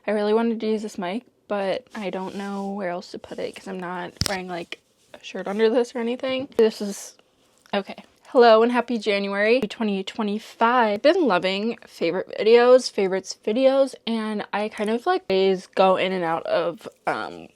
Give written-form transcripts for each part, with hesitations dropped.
I really wanted to use this mic, but I don't know where else to put it because I'm not wearing like a shirt under this or anything. This is okay. Hello and happy January 2025. I've been loving favorites videos, and I kind of like always go in and out of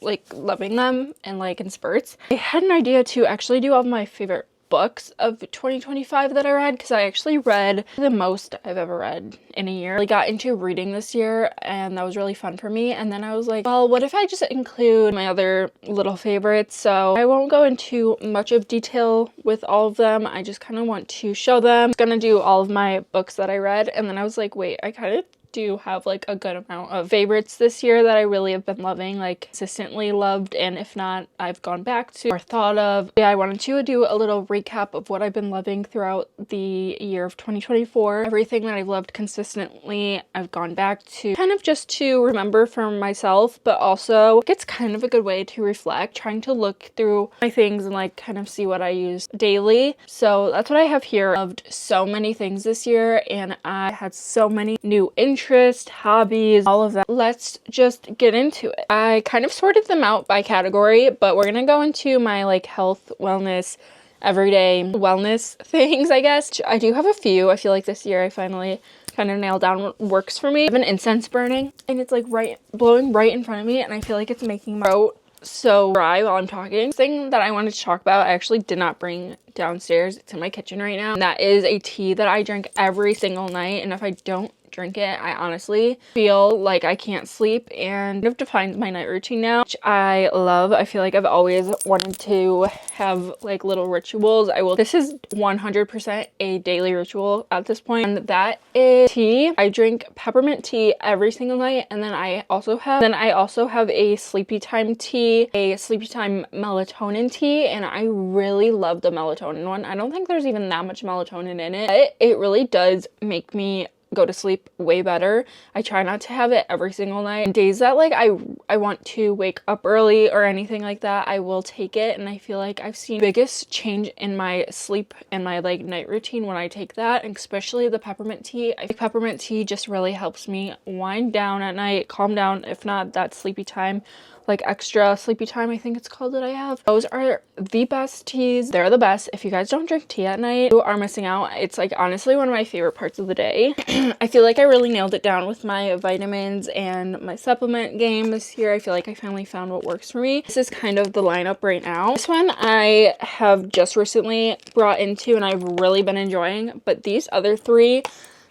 like loving them and like in spurts. I had an idea to actually do all of my favorite books of 2025 that I read, because I actually read the most I've ever read in a year. I got into reading this year and that was really fun for me, and then I was like, well, what if I just include my other little favorites? So I won't go into much of detail with all of them. I just kind of want to show them. I'm gonna do all of my books that I read, and then I was like, wait, I kind of do have like a good amount of favorites this year that I really have been loving, like consistently loved, and if not, I've gone back to or thought of. Yeah, I wanted to do a little recap of what I've been loving throughout the year of 2024. Everything that I've loved consistently, I've gone back to, kind of just to remember for myself, but also it's kind of a good way to reflect, trying to look through my things and like kind of see what I use daily. So that's what I have here. I loved so many things this year, and I had so many new interests, hobbies, all of that. Let's just get into it. I kind of sorted them out by category, but we're gonna go into my like health, wellness, everyday wellness things, I guess. I do have a few. I feel like this year I finally kind of nailed down what works for me. I have an incense burning, and it's like blowing right in front of me, and I feel like it's making my throat so dry while I'm talking. The thing that I wanted to talk about, I actually did not bring downstairs. It's in my kitchen right now. And that is a tea that I drink every single night, and if I don't drink it, I honestly feel like I can't sleep, and it defines my night routine now, which I love. I feel like I've always wanted to have like little rituals. This is 100% a daily ritual at this point, and that is tea. I drink peppermint tea every single night, and then I also have a sleepy time tea, a sleepy time melatonin tea, and I really love the melatonin one. I don't think there's even that much melatonin in it, but it really does make me go to sleep way better. I try not to have it every single night. Days that like I want to wake up early or anything like that, I will take it, and I feel like I've seen biggest change in my sleep and my like night routine when I take that, and especially the peppermint tea. I think peppermint tea just really helps me wind down at night, calm down, if not that sleepy time, like extra sleepy time, I think it's called, that I have. Those are the best teas. They're the best. If you guys don't drink tea at night, you are missing out. It's like honestly one of my favorite parts of the day. I feel like I really nailed it down with my vitamins and my supplement game this year. I feel like I finally found what works for me. This is kind of the lineup right now. This one I have just recently brought into and I've really been enjoying, but these other three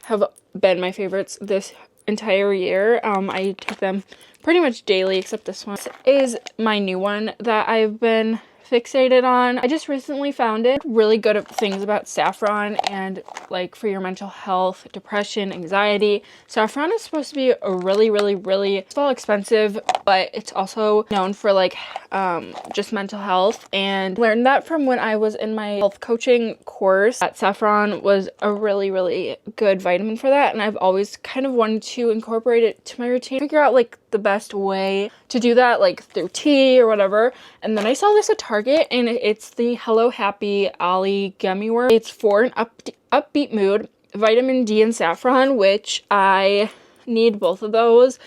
have been my favorites this entire year. I take them pretty much daily, except this one. This is my new one that I've been fixated on. I just recently found it. Really good at things about saffron and like for your mental health, depression, anxiety. Saffron is supposed to be a really, it's all expensive, but it's also known for like just mental health, and learned that from when I was in my health coaching course, that saffron was a really good vitamin for that, and I've always kind of wanted to incorporate it to my routine, figure out like the best way to do that, like through tea or whatever. And then I saw this at Target, and it's the Hello Happy Ollie gummy worm. It's for an upbeat mood, vitamin D and saffron, which I need both of those.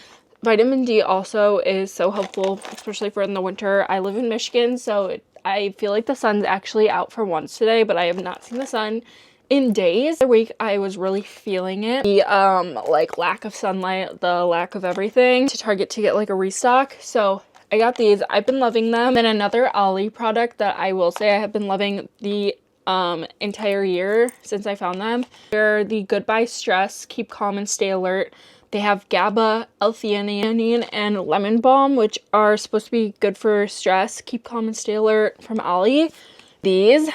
Vitamin D also is so helpful, especially for in the winter. I live in Michigan, so I feel like the sun's actually out for once today, but I have not seen the sun in days. The week I was really feeling it. The like lack of sunlight, the lack of everything, to Target to get like a restock. So I got these. I've been loving them. Then another Ollie product that I will say I have been loving the entire year since I found them. They're the Goodbye Stress, Keep Calm and Stay Alert. They have GABA, L-theanine, and lemon balm, which are supposed to be good for stress. Keep calm and stay alert from Ollie. These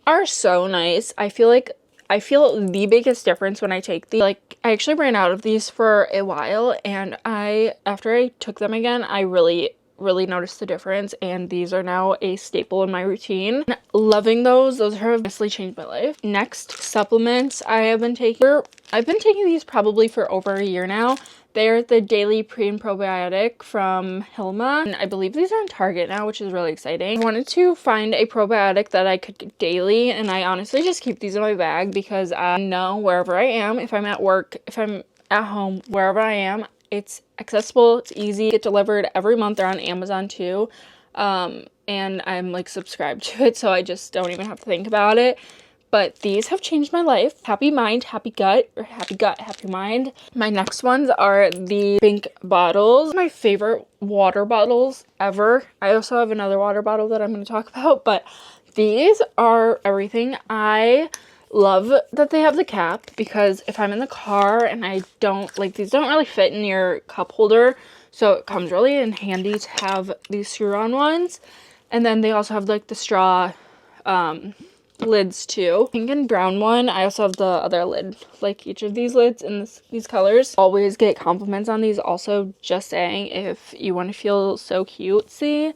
are so nice. I feel the biggest difference when I take these. Like, I actually ran out of these for a while, and after I took them again, I really noticed the difference, and these are now a staple in my routine. Loving those have honestly changed my life. Next, supplements I've been taking these probably for over a year now. They're the daily pre and probiotic from Hilma, and I believe these are in Target now, which is really exciting. I wanted to find a probiotic that I could get daily, and I honestly just keep these in my bag because I know wherever I am, if I'm at work, if I'm at home, wherever I am, It's accessible, it's easy, get delivered every month. They're on Amazon too. And I'm like subscribed to it, so I just don't even have to think about it. But these have changed my life. Happy mind, happy gut, or happy gut, happy mind. My next ones are the pink bottles. My favorite water bottles ever. I also have another water bottle that I'm going to talk about, but these are everything. I love that they have the cap, because if I'm in the car and I don't, like, these don't really fit in your cup holder, so it comes really in handy to have these screw-on ones. And then they also have like the straw lids too. Pink and brown one. I also have the other lid, like each of these lids in these colors. Always get compliments on these. Also, just saying, if you want to feel so cutesy,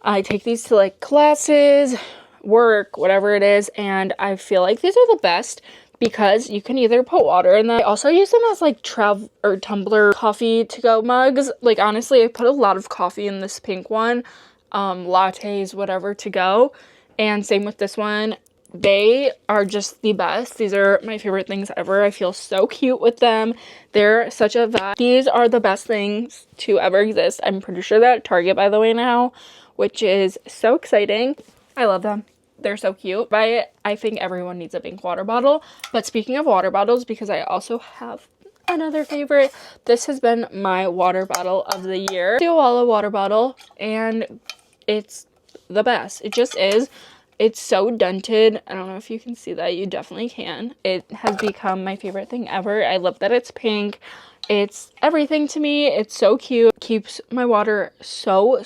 I take these to like classes, work, whatever it is, and I feel like these are the best because you can either put water in them. I also use them as like travel or tumbler coffee to go mugs. Like, honestly, I put a lot of coffee in this pink one, lattes, whatever, to go. And same with this one. They are just the best. These are my favorite things ever. I feel so cute with them. They're such a vibe. These are the best things to ever exist. I'm pretty sure they're at Target, by the way, now, which is so exciting. I love them. They're so cute. I think everyone needs a pink water bottle. But speaking of water bottles, because I also have another favorite, this has been my water bottle of the year. The Owala water bottle, and it's the best. It just is. It's so dented. I don't know if you can see that. You definitely can. It has become my favorite thing ever. I love that it's pink. It's everything to me. It's so cute. Keeps my water so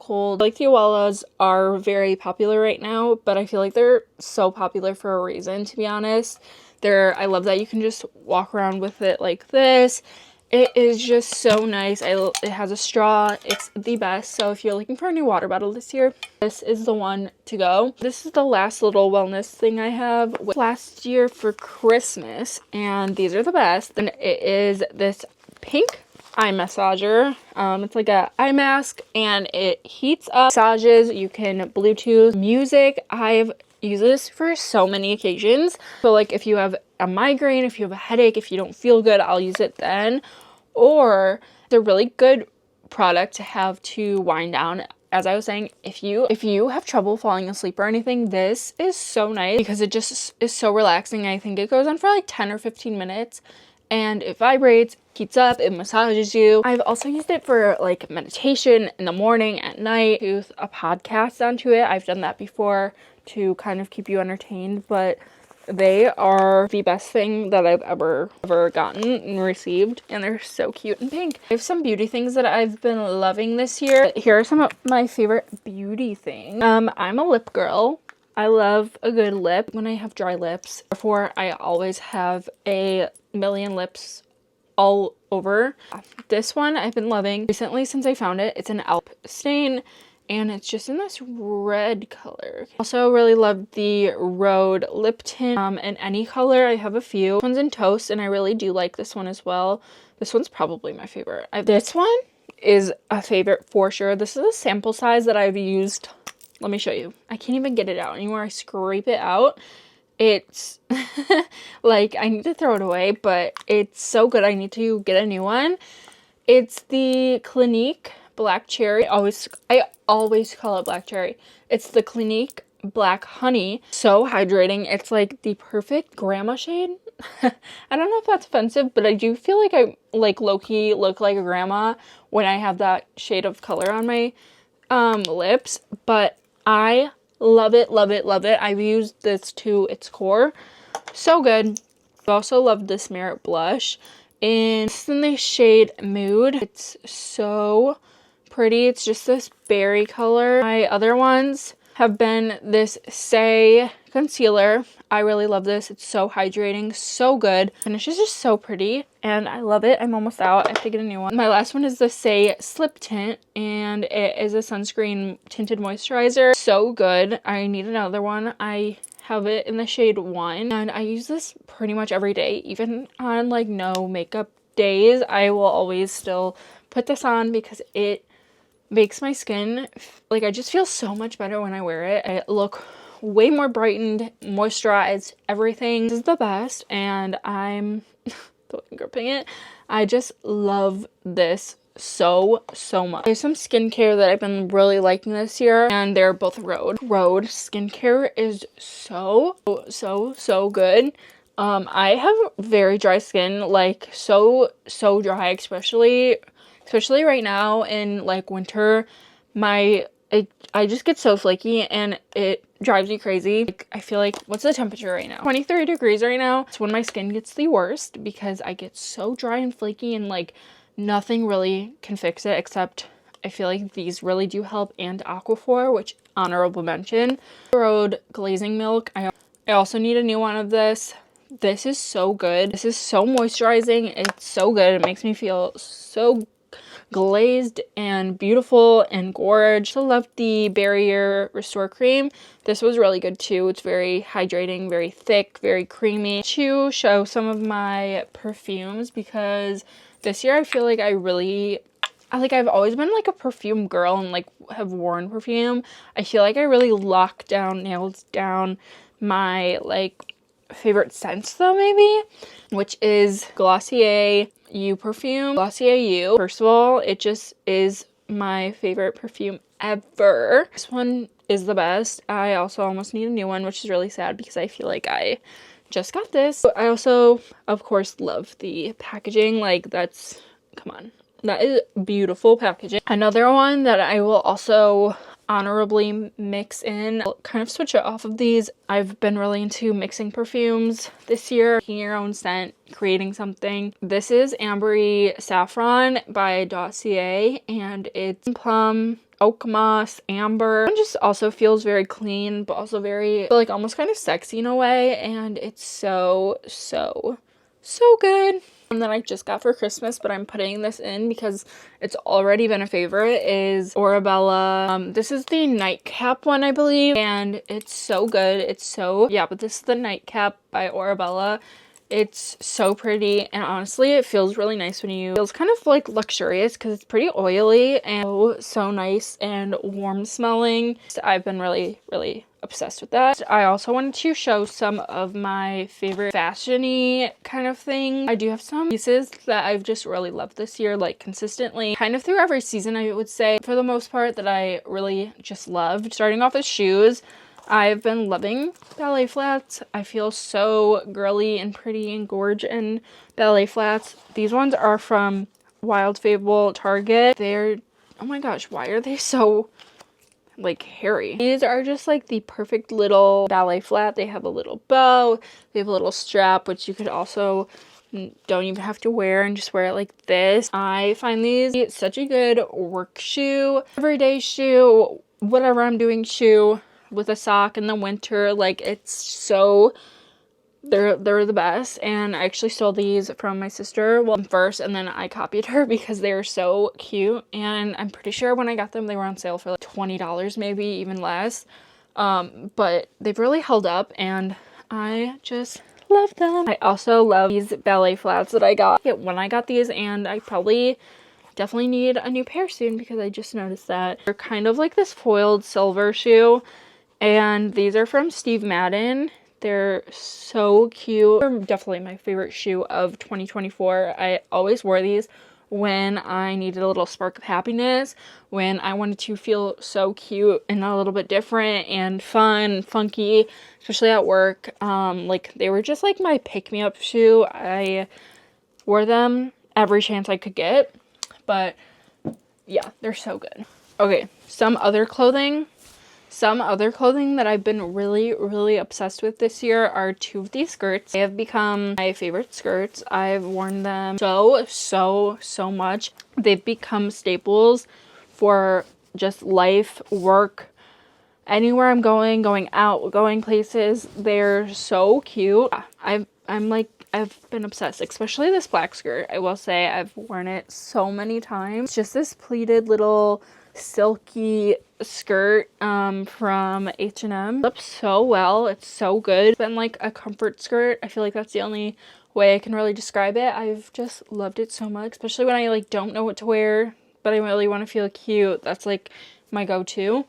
cold. Like, the Owalas are very popular right now, but I feel like they're so popular for a reason, to be honest. I love that you can just walk around with it like this. It is just so nice. It has a straw. It's the best. So if you're looking for a new water bottle this year, this is the one to go. This is the last little wellness thing I have last year for Christmas, and these are the best. And it is this pink eye massager. It's like a eye mask, and it heats up, massages. You can Bluetooth music. I've used this for so many occasions. So like, if you have a migraine, if you have a headache, if you don't feel good, I'll use it then. Or it's a really good product to have to wind down. As I was saying, if you have trouble falling asleep or anything, this is so nice because it just is so relaxing. I think it goes on for like 10 or 15 minutes, and it vibrates, heats up, it massages you. I've also used it for like meditation in the morning, at night, with a podcast onto it. I've done that before to kind of keep you entertained, but they are the best thing that I've ever gotten and received, and they're so cute and pink. I have some beauty things that I've been loving this year. Here are some of my favorite beauty things. I'm a lip girl. I love a good lip when I have dry lips. Therefore, I always have a million lips all over. This one I've been loving recently since I found it. It's an Alp stain, and it's just in this red color. Also really love the Rhode lip tint in any color. I have a few. This one's in Toast, and I really do like this one as well. This one's probably my favorite. This one is a favorite for sure. This is a sample size that I've used. Let me show you. I can't even get it out anymore. I scrape it out. It's like, I need to throw it away, but it's so good. I need to get a new one. It's the Clinique Black Cherry. I always call it Black Cherry. It's the Clinique Black Honey. So hydrating. It's like the perfect grandma shade. I don't know if that's offensive, but I do feel like I like low-key look like a grandma when I have that shade of color on my lips. But I love it, love it, love it. I've used this to its core. So good. I also love this Merit blush. And it's in the shade Mood. It's so pretty. It's just this berry color. My other ones have been this Say concealer. I really love this. It's so hydrating, so good. Finish is just so pretty, and I love it. I'm almost out. I have to get a new one. My last one is the Say Slip Tint, and it is a sunscreen tinted moisturizer. So good. I need another one. I have it in the shade 1, and I use this pretty much every day. Even on like no makeup days, I will always still put this on because it makes my skin, like, I just feel so much better when I wear it. I look way more brightened, moisturized, everything. This is the best, and I'm gripping it. I just love this so much. There's some skincare that I've been really liking this year, and they're both Rhode skincare is so good. I have very dry skin, like so dry, especially right now in like winter. I just get so flaky and it drives me crazy. Like, I feel like, what's the temperature right now? 23 degrees right now. It's when my skin gets the worst because I get so dry and flaky, and like nothing really can fix it except I feel like these really do help, and Aquaphor, which honorable mention. Road glazing milk. I also need a new one of this. This is so good. This is so moisturizing. It's so good. It makes me feel so glazed and beautiful and gorgeous. I love the Barrier Restore Cream. This was really good too. It's very hydrating, very thick, very creamy. To show some of my perfumes, because this year I feel like I've always been like a perfume girl and like have worn perfume. I feel like I really nailed down my like favorite scents though, maybe, which is Glossier You perfume. Glossier You. First of all, it just is my favorite perfume ever. This one is the best. I also almost need a new one, which is really sad because I feel like I just got this. I also, of course, love the packaging. Like, that's, come on. That is beautiful packaging. Another one that I will also honorably mix in, I'll kind of switch it off of these. I've been really into mixing perfumes this year, making your own scent, creating something. This is Ambery Saffron by Dossier, and it's plum, oak moss, amber. It just also feels very clean, but also very like almost kind of sexy in a way, and it's so good. One that I just got for Christmas, but I'm putting this in because it's already been a favorite, is Orabella. This is the nightcap one, I believe, and it's so good. But this is the nightcap by Orabella. It's so pretty, and honestly it feels really nice when it feels kind of like luxurious because it's pretty oily and so nice and warm smelling. So I've been really obsessed with that. I also wanted to show some of my favorite fashion-y kind of thing. I do have some pieces that I've just really loved this year, like consistently, kind of through every season, I would say, for the most part, that I really just loved. Starting off with shoes, I've been loving ballet flats. I feel so girly and pretty and gorgeous in ballet flats. These ones are from Wild Fable Target. They're, oh my gosh, why are they so like hairy? These are just like the perfect little ballet flat. They have a little bow, they have a little strap, which you could also don't even have to wear and just wear it like this. I find these such a good work shoe, everyday shoe, whatever I'm doing shoe, with a sock in the winter. Like, it's so, they're the best. And I actually stole these from my sister first, and then I copied her because they were so cute, and I'm pretty sure when I got them they were on sale for like $20, maybe even less. But they've really held up and I just love them. I also love these ballet flats that I got when I got these, and I definitely need a new pair soon because I just noticed that. They're kind of like this foiled silver shoe, and these are from Steve Madden. They're so cute. They're definitely my favorite shoe of 2024. I always wore these when I needed a little spark of happiness, when I wanted to feel so cute and a little bit different and fun and funky, especially at work. Like, they were just like my pick-me-up shoe. I wore them every chance I could get, but yeah, they're so good. Okay, some other clothing that I've been really obsessed with this year are two of these skirts. They have become my favorite skirts. I've worn them so much. They've become staples for just life, work, anywhere I'm going out, going places. They're so cute. I've been obsessed, especially this black skirt. I will say I've worn it so many times. It's just this pleated little silky skirt from H&M. It looks so well. It's so good. It's been like a comfort skirt. I feel like that's the only way I can really describe it. I've just loved it so much, especially when I like don't know what to wear but I really want to feel cute. That's like my go-to.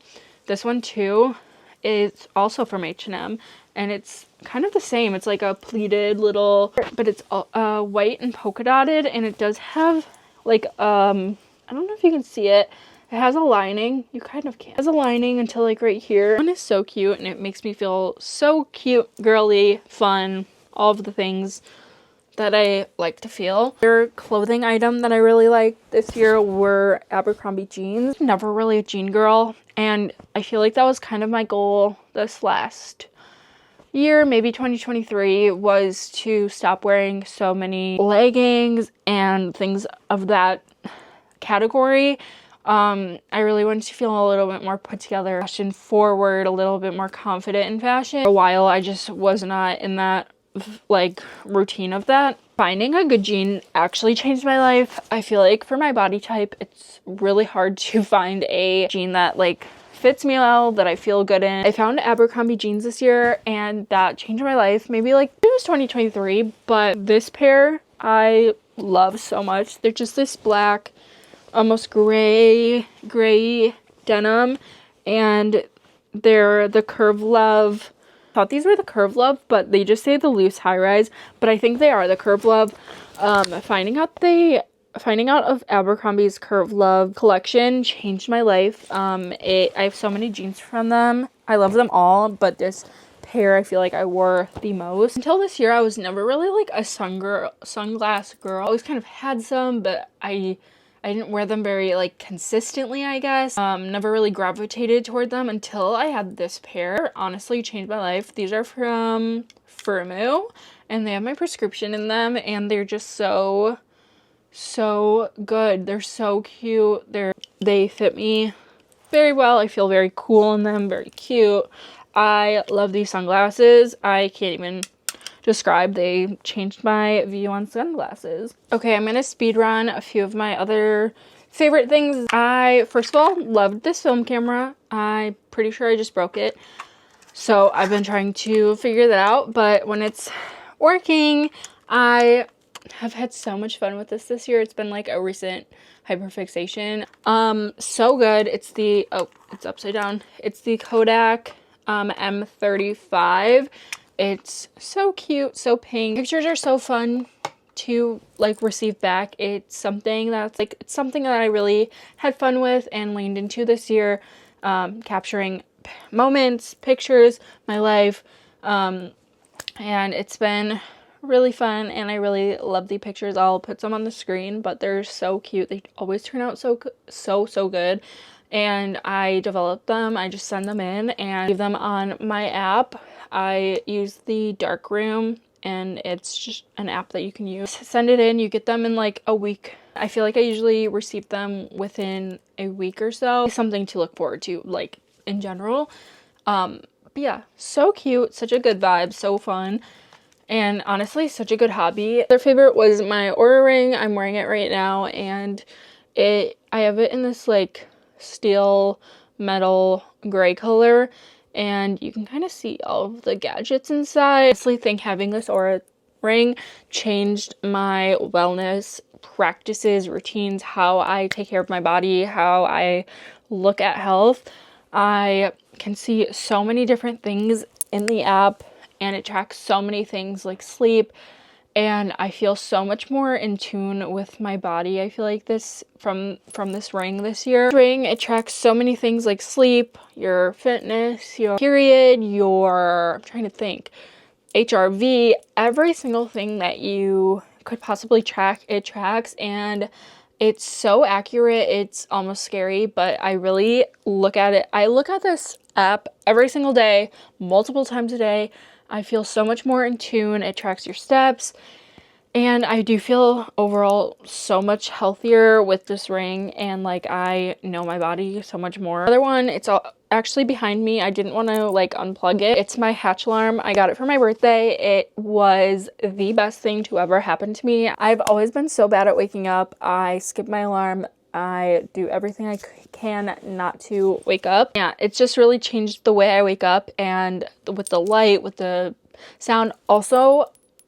This one too is also from H&M, and it's kind of the same. It's like a pleated little, but it's white and polka dotted, and it does have like, I don't know if you can see it. It has a lining. You kind of can't. It has a lining until like right here. This one is so cute, and it makes me feel so cute, girly, fun, all of the things that I like to feel. Their clothing item that I really liked this year were Abercrombie jeans. Never really a jean girl, and I feel like that was kind of my goal this last year, maybe 2023, was to stop wearing so many leggings and things of that category. I really wanted to feel a little bit more put together, fashion forward, a little bit more confident in fashion. For a while, I just was not in that like routine of that. Finding a good jean actually changed my life. I feel like for my body type, it's really hard to find a jean that like fits me well, that I feel good in. I found Abercrombie jeans this year, and that changed my life. Maybe like it was 2023, but this pair I love so much. They're just this black, almost gray denim, and they're the Curve Love. I thought these were the Curve Love, but they just say the loose high rise, but I think they are the Curve Love. Finding out of Abercrombie's Curve Love collection changed my life. I have so many jeans from them. I love them all, but this pair I feel like I wore the most. Until this year, I was never really like a sunglass girl. I always kind of had some, but I didn't wear them very like consistently, I guess. Never really gravitated toward them until I had this pair. Honestly changed my life. These are from Firmoo, and they have my prescription in them, and they're just so good. They're so cute. They fit me very well. I feel very cool in them, very cute. I love these sunglasses. I can't even describe. They changed my view on sunglasses. Okay, I'm gonna speed run a few of my other favorite things. I first of all loved this film camera. I'm pretty sure I just broke it, so I've been trying to figure that out, but when it's working, I have had so much fun with this year. It's been like a recent hyperfixation. So good. It's the, oh, it's upside down. It's the Kodak M35. It's so cute, so pink. Pictures are so fun to like receive back. It's something that I really had fun with and leaned into this year, capturing moments, pictures, my life, and it's been really fun, and I really love the pictures. I'll put some on the screen, but they're so cute. They always turn out so good, and I develop them. I just send them in and leave them on my app. I use the Darkroom, and it's just an app that you can use. Send it in, you get them in like a week. I feel like I usually receive them within a week or so. Something to look forward to, like in general. But yeah, so cute, such a good vibe, so fun. And honestly, such a good hobby. Their favorite was my Oura ring. I'm wearing it right now, and I have it in this like steel metal gray color, and you can kind of see all of the gadgets inside. I honestly think having this Oura ring changed my wellness practices, routines, how I take care of my body, how I look at health. I can see so many different things in the app, and it tracks so many things like sleep, and I feel so much more in tune with my body. I feel like this from this ring this year. It tracks so many things like sleep, your fitness, your period, I'm trying to think, HRV, every single thing that you could possibly track, it tracks, and it's so accurate. It's almost scary, but I really look at it. I look at this app every single day, multiple times a day. I feel so much more in tune. It tracks your steps, and I do feel overall so much healthier with this ring, and like I know my body so much more. Another one, it's all actually behind me. I didn't want to like unplug it. It's my Hatch alarm. I got it for my birthday. It was the best thing to ever happen to me. I've always been so bad at waking up. I skip my alarm. I do everything I can not to wake up. Yeah, it's just really changed the way I wake up, and with the light, with the sound. Also,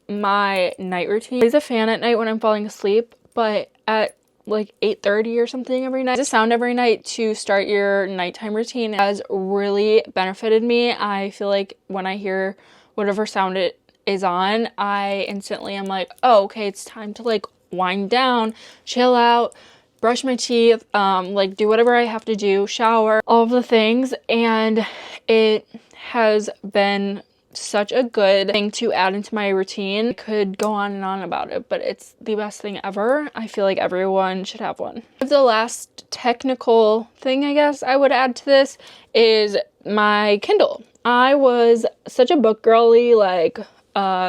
my night routine. I'm a fan at night when I'm falling asleep, but at like 8:30 or something every night. There's a sound every night to start your nighttime routine. It has really benefited me. I feel like when I hear whatever sound it is on, I instantly am like, oh, okay, it's time to like wind down, chill out, brush my teeth, like do whatever I have to do, shower, all of the things. And it has been such a good thing to add into my routine. I could go on and on about it, but it's the best thing ever. I feel like everyone should have one. The last technical thing I guess I would add to this is my Kindle. I was such a book girly, like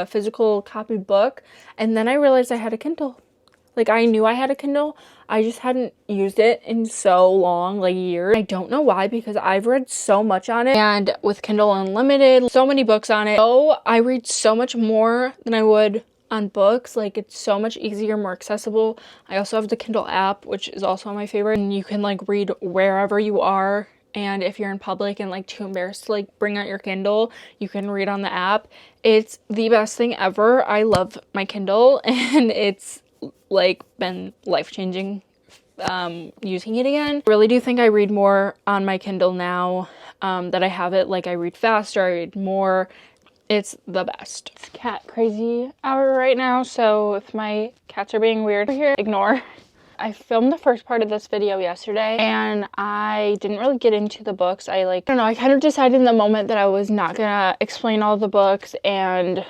physical copy book, and then I realized I had a Kindle. Like, I knew I had a Kindle, I just hadn't used it in so long, like years. I don't know why, because I've read so much on it, and with Kindle Unlimited, so many books on it. So I read so much more than I would on books. Like, it's so much easier, more accessible. I also have the Kindle app, which is also my favorite, and you can like read wherever you are. And if you're in public and like too embarrassed to like bring out your Kindle, you can read on the app. It's the best thing ever. I love my Kindle, and it's like been life-changing using it again. I really do think I read more on my Kindle now that I have it. Like, I read faster, I read more. It's the best. It's cat crazy hour right now, so if my cats are being weird here, ignore. I filmed the first part of this video yesterday, and I didn't really get into the books. I don't know, I kind of decided in the moment that I was not gonna explain all the books and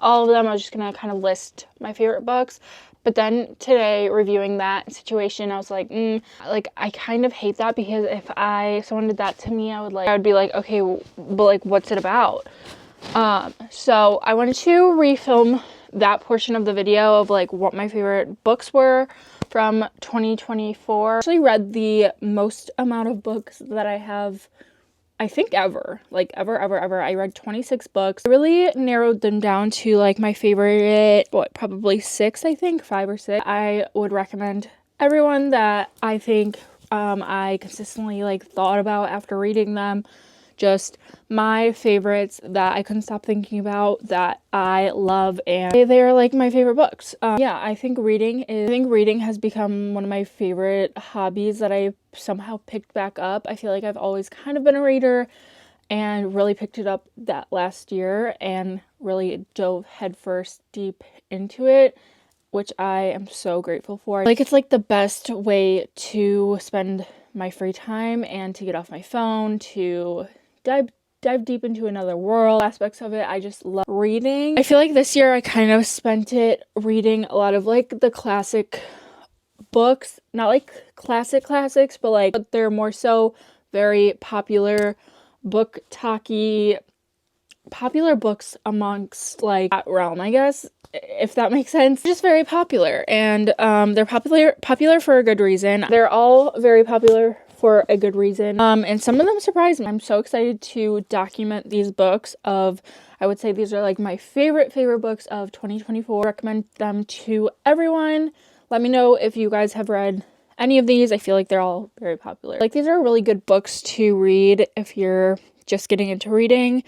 all of them. I was just gonna kind of list my favorite books. But then today, reviewing that situation, I was like, I kind of hate that, because if someone did that to me, I would be like, okay, but like, what's it about? So I wanted to refilm that portion of the video of like what my favorite books were from 2024. I actually read the most amount of books that I have, I think ever. I read 26 books. I really narrowed them down to like my favorite, probably 6, I think, 5 or 6. I would recommend everyone that I think I consistently like thought about after reading them. Just my favorites that I couldn't stop thinking about, that I love, and they're like my favorite books. Yeah, I think reading has become one of my favorite hobbies that I somehow picked back up. I feel like I've always kind of been a reader, and really picked it up that last year and really dove headfirst deep into it, which I am so grateful for. Like, it's like the best way to spend my free time and to get off my phone, to dive deep into another world. Aspects of it, I just love reading. I feel like this year I kind of spent it reading a lot of like the classic books, not like classics, but they're more so very popular booktok-y, popular books amongst like that realm, I guess, if that makes sense. Just very popular, and they're popular for a good reason. They're all very popular for a good reason, and some of them surprise me. I'm so excited to document these books I would say these are like my favorite books of 2024. Recommend them to everyone. Let me know if you guys have read any of these. I feel like they're all very popular. Like, these are really good books to read if you're just getting into reading.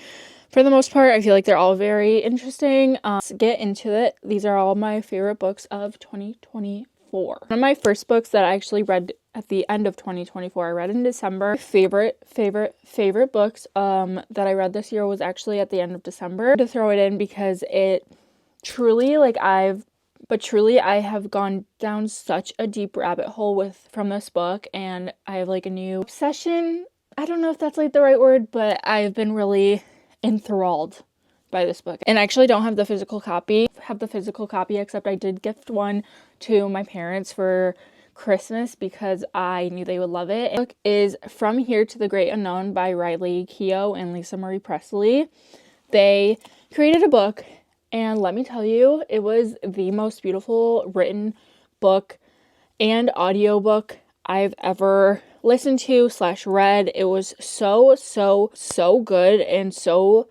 For the most part, I feel like they're all very interesting. Let's get into it. These are all my favorite books of 2024. One of my first books that I actually read at the end of 2024, I read in December. My favorite books that I read this year was actually at the end of December. To throw it in, because it truly, I have gone down such a deep rabbit hole from this book, and I have like a new obsession. I don't know if that's like the right word, but I've been really enthralled by this book. And I actually don't have the physical copy. Except I did gift one to my parents for Christmas because I knew they would love it. The book is From Here to the Great Unknown by Riley Keough and Lisa Marie Presley. They created a book, and let me tell you, it was the most beautiful written book and audiobook I've ever listened to / read. It was so good and so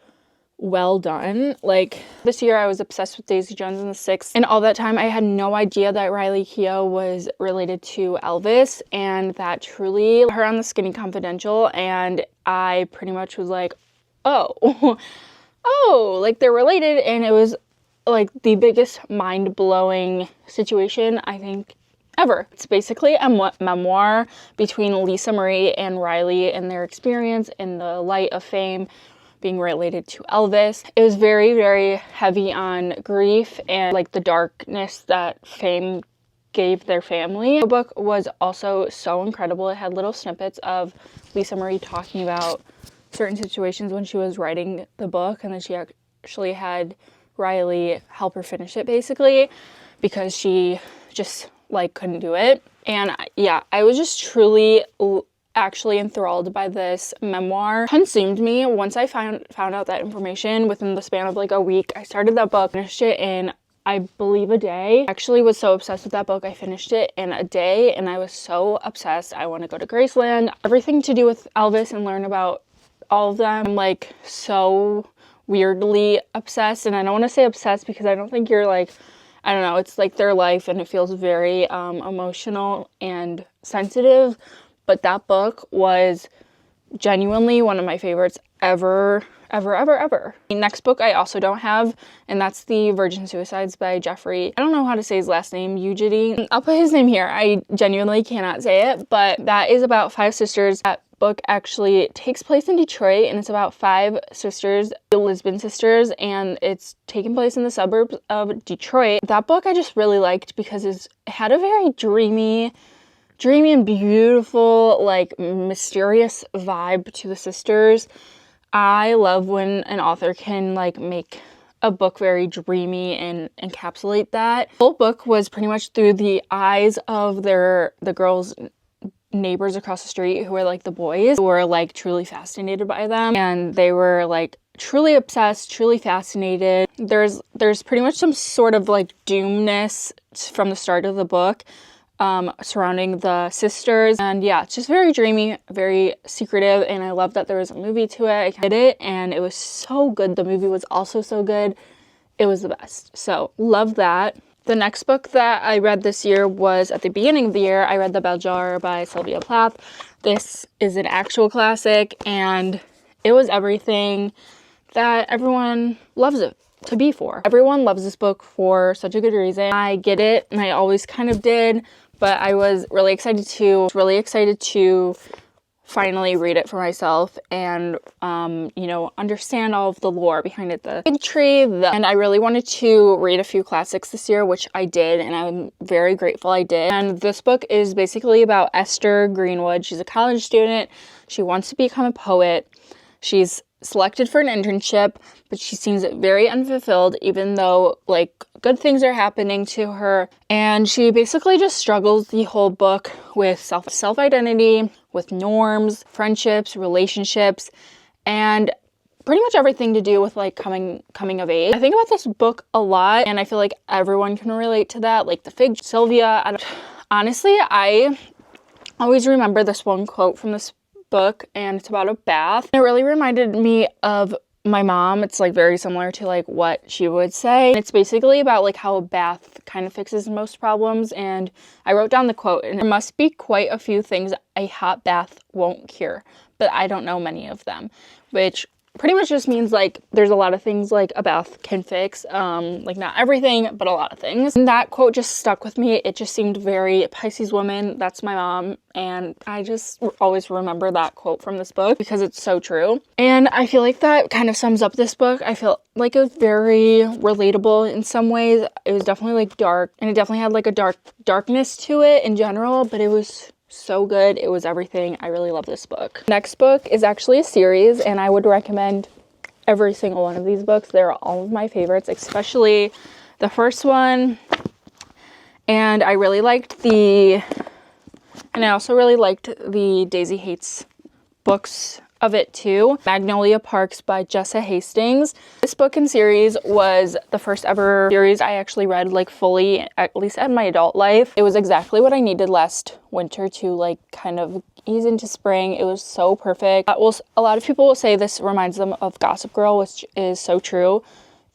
well done. Like, this year I was obsessed with Daisy Jones and the Six, and all that time I had no idea that Riley Keough was related to Elvis, and that truly her on the Skinny Confidential, and I pretty much was like, oh, like they're related, and it was like the biggest mind-blowing situation I think ever. It's basically a memoir between Lisa Marie and Riley and their experience in the light of fame being related to Elvis. It was very, very heavy on grief and like the darkness that fame gave their family. The book was also so incredible. It had little snippets of Lisa Marie talking about certain situations when she was writing the book, and then she actually had Riley help her finish it basically because she just like couldn't do it. And yeah, I was just truly actually enthralled by this memoir. It consumed me. Once I found out that information within the span of like a week, I started that book, finished it in I believe a day. I actually was so obsessed with that book. I finished it in a day and I was so obsessed. I want to go to Graceland, everything to do with Elvis and learn about all of them. I'm like so weirdly obsessed, and I don't want to say obsessed because I don't think you're like, I don't know, it's like their life and it feels very emotional and sensitive, but that book was genuinely one of my favorites ever. The next book I also don't have, and that's The Virgin Suicides by Jeffrey. I don't know how to say his last name, Ujidi. I'll put his name here. I genuinely cannot say it, but that is about 5 sisters. That book actually takes place in Detroit, and it's about 5 sisters, the Lisbon sisters, and it's taking place in the suburbs of Detroit. That book I just really liked because it had a very dreamy and beautiful, like mysterious vibe to the sisters. I love when an author can like make a book very dreamy and encapsulate that. The whole book was pretty much through the eyes of the girls' neighbors across the street who were like the boys, who were like truly fascinated by them, and they were like truly obsessed, truly fascinated. There's pretty much some sort of like doomness from the start of the book surrounding the sisters, and yeah, it's just very dreamy, very secretive, and I love that there was a movie to it. I did it and it was so good. The movie was also so good. It was the best. So love that. The next book that I read this year was at the beginning of the year. I read The Bell Jar by Sylvia Plath. This is an actual classic, and it was everything that everyone loves it to be for. Everyone loves this book for such a good reason. I get it, and I always kind of did, but I was really excited to finally read it for myself and, you know, understand all of the lore behind it, the big tree, and I really wanted to read a few classics this year, which I did, and I'm very grateful I did. And this book is basically about Esther Greenwood. She's a college student. She wants to become a poet. She's selected for an internship, but she seems very unfulfilled, even though like good things are happening to her. And she basically just struggles the whole book with self-identity, with norms, friendships, relationships, and pretty much everything to do with like coming of age. I think about this book a lot, and I feel like everyone can relate to that, like the fig Sylvia. Honestly, I always remember this one quote from this book, and it's about a bath. It really reminded me of my mom. It's like very similar to like what she would say. And it's basically about like how a bath kind of fixes most problems, and I wrote down the quote, and there must be quite a few things a hot bath won't cure, but I don't know many of them, which pretty much just means like there's a lot of things like a bath can fix, like not everything, but a lot of things. And that quote just stuck with me. It just seemed very Pisces woman. That's my mom, and I just always remember that quote from this book because it's so true. And I feel like that kind of sums up this book. I feel like it was very relatable in some ways. It was definitely like dark, and it definitely had like a darkness to it in general, but it was so good. It was everything. I really love this book. Next book is actually a series, and I would recommend every single one of these books. They're all of my favorites, especially the first one. And I also really liked the Daisy Hates books of it too. Magnolia Parks by Jessa Hastings. This book and series was the first ever series I actually read like fully, at least in my adult life. It was exactly what I needed last winter to like kind of ease into spring. It was so perfect. A lot of people will say this reminds them of Gossip Girl, which is so true.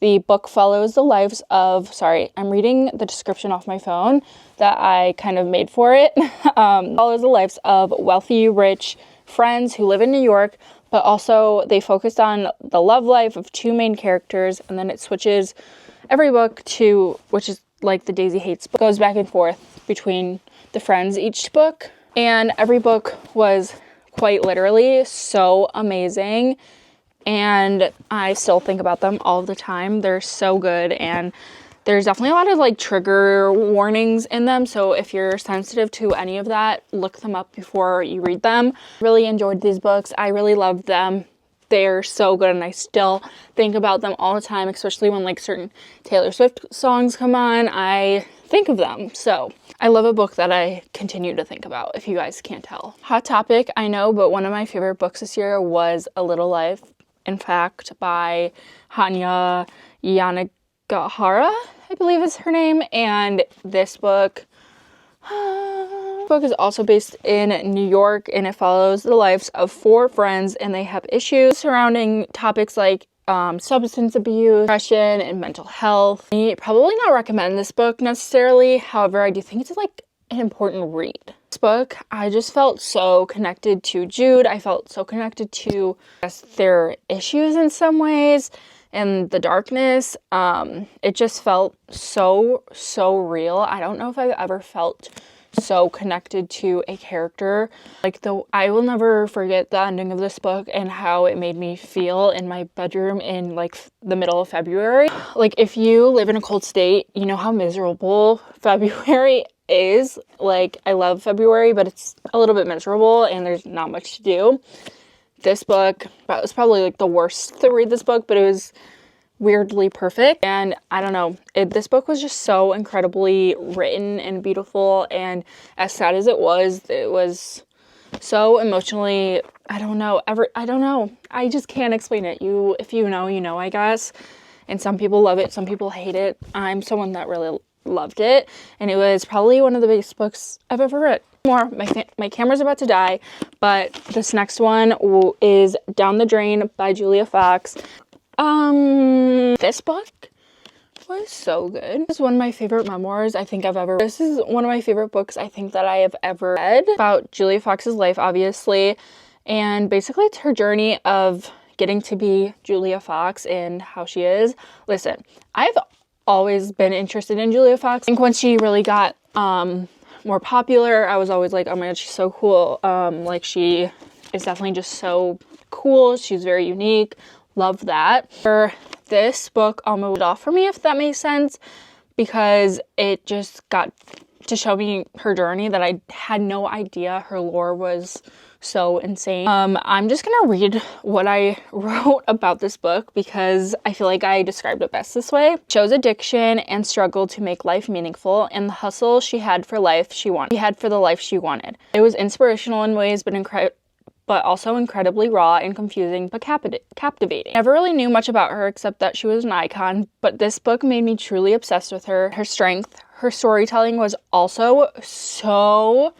The book follows the lives of, I'm reading the description off my phone that I kind of made for it. Follows the lives of wealthy, rich friends who live in New York, but also they focused on the love life of 2 main characters, and then it switches every book to, which is like the Daisy Hates book, goes back and forth between the friends each book, and every book was quite literally so amazing. and I still think about them all the time. They're so good, and there's definitely a lot of like trigger warnings in them, so if you're sensitive to any of that, look them up before you read them. Really enjoyed these books. I really loved them. They're so good, and I still think about them all the time, especially when like certain Taylor Swift songs come on. I think of them. So I love a book that I continue to think about, if you guys can't tell. Hot topic, I know, but one of my favorite books this year was A Little Life, in fact, by Hanya Yanagihara, I believe is her name. And this book is also based in New York, and it follows the lives of 4 friends, and they have issues surrounding topics like substance abuse, depression, and mental health. I probably not recommend this book necessarily. However, I do think it's like an important read. This book, I just felt so connected to Jude. I felt so connected to their issues in some ways, and the darkness. It just felt so real. I don't know if I've ever felt so connected to a character. Like, I will never forget the ending of this book and how it made me feel in my bedroom in like the middle of February. Like, if you live in a cold state, you know how miserable February is. Like, I love February, but it's a little bit miserable and there's not much to do. This book, that was probably like the worst to read this book, but it was weirdly perfect. And I don't know, this book was just so incredibly written and beautiful, and as sad as it was so emotionally, I don't know, I just can't explain it. If you know, you know, I guess. And some people love it, some people hate it. I'm someone that really loved it, and it was probably one of the biggest books I've ever read. My camera's about to die, but this next one is Down the Drain by Julia Fox. This book was so good. This is one of my favorite memoirs I think I've ever. This is one of my favorite books I think that I have ever read, about Julia Fox's life, obviously, and basically it's her journey of getting to be Julia Fox and how she is. Listen, I've always been interested in Julia Fox. I think when she really got more popular, I was always like, oh my god, she's so cool. Like, she is definitely just so cool. She's very unique. Love that. This book almost off for me, if that makes sense, because it just got to show me her journey that I had no idea her lore was so insane. I'm just gonna read what I wrote about this book because I feel like I described it best this way. Chose addiction and struggled to make life meaningful, and the hustle she had for life she wanted. She had for the life she wanted. It was inspirational in ways, but also incredibly raw and confusing, but captivating. Never really knew much about her except that she was an icon, but this book made me truly obsessed with her. Her strength, her storytelling was also so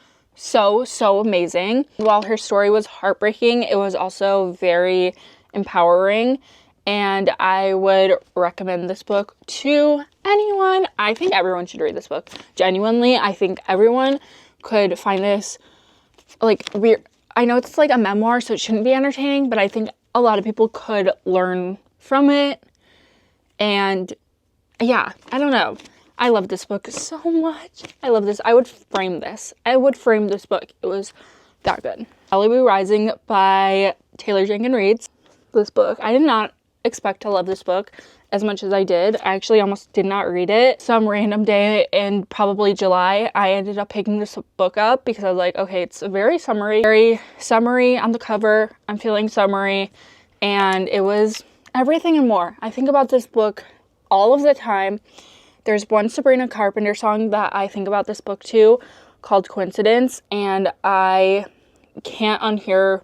amazing. While her story was heartbreaking, it was also very empowering, and I would recommend this book to anyone. I think everyone should read this book. Genuinely, I think everyone could find this like weird. I know it's like a memoir, so it shouldn't be entertaining, but I think a lot of people could learn from it. And yeah, I don't know. I love this book so much. I love this. I would frame this. Book. It was that good. Malibu Rising by Taylor Jenkins Reid. This book, I did not expect to love this book as much as I did. I actually almost did not read it. Some random day in probably July, I ended up picking this book up because I was like, okay, it's very summery on the cover. I'm feeling summery, and it was everything and more. I think about this book all of the time. There's one Sabrina Carpenter song that I think about this book too, called Coincidence, and I can't unhear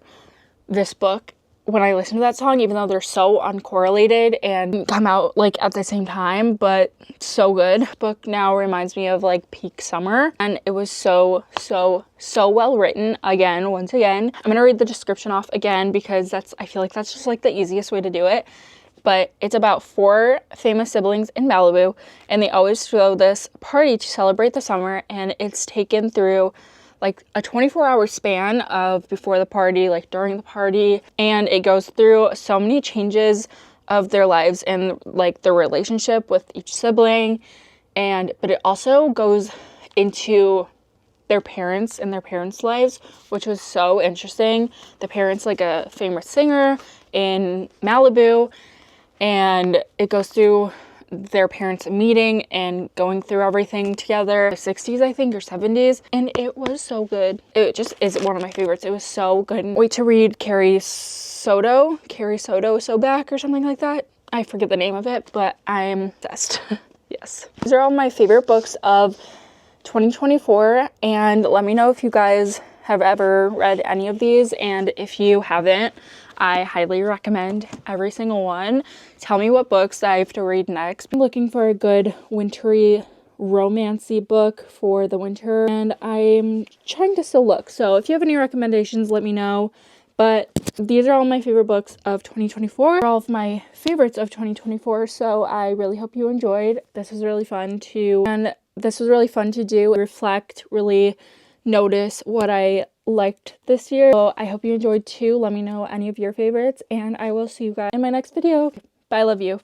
this book when I listen to that song, even though they're so uncorrelated and come out like at the same time, but so good. Book now reminds me of like peak summer, and it was so well written. Once again, I'm gonna read the description off again because I feel like that's just like the easiest way to do it. But it's about 4 famous siblings in Malibu, and they always throw this party to celebrate the summer, and it's taken through like a 24-hour span of before the party, like during the party, and it goes through so many changes of their lives and like their relationship with each sibling, but it also goes into their parents and their parents' lives, which was so interesting. The parents, like a famous singer, in Malibu, and it goes through their parents meeting and going through everything together. The 60s, I think, or 70s, and it was so good. It just is one of my favorites. It was so good. Wait to read Carrie Soto So Back or something like that. I forget the name of it, but I'm obsessed. Yes. These are all my favorite books of 2024, and let me know if you guys have ever read any of these, and if you haven't, I highly recommend every single one. Tell me what books I have to read next. I'm looking for a good wintry romancy book for the winter, and I'm trying to still look, so if you have any recommendations, let me know. But these are all my favorite books of 2024. They're all of my favorites of 2024, so I really hope you enjoyed. This was really fun to do, reflect, really notice what I liked this year. So I hope you enjoyed too. Let me know any of your favorites, and I will see you guys in my next video. Bye, love you.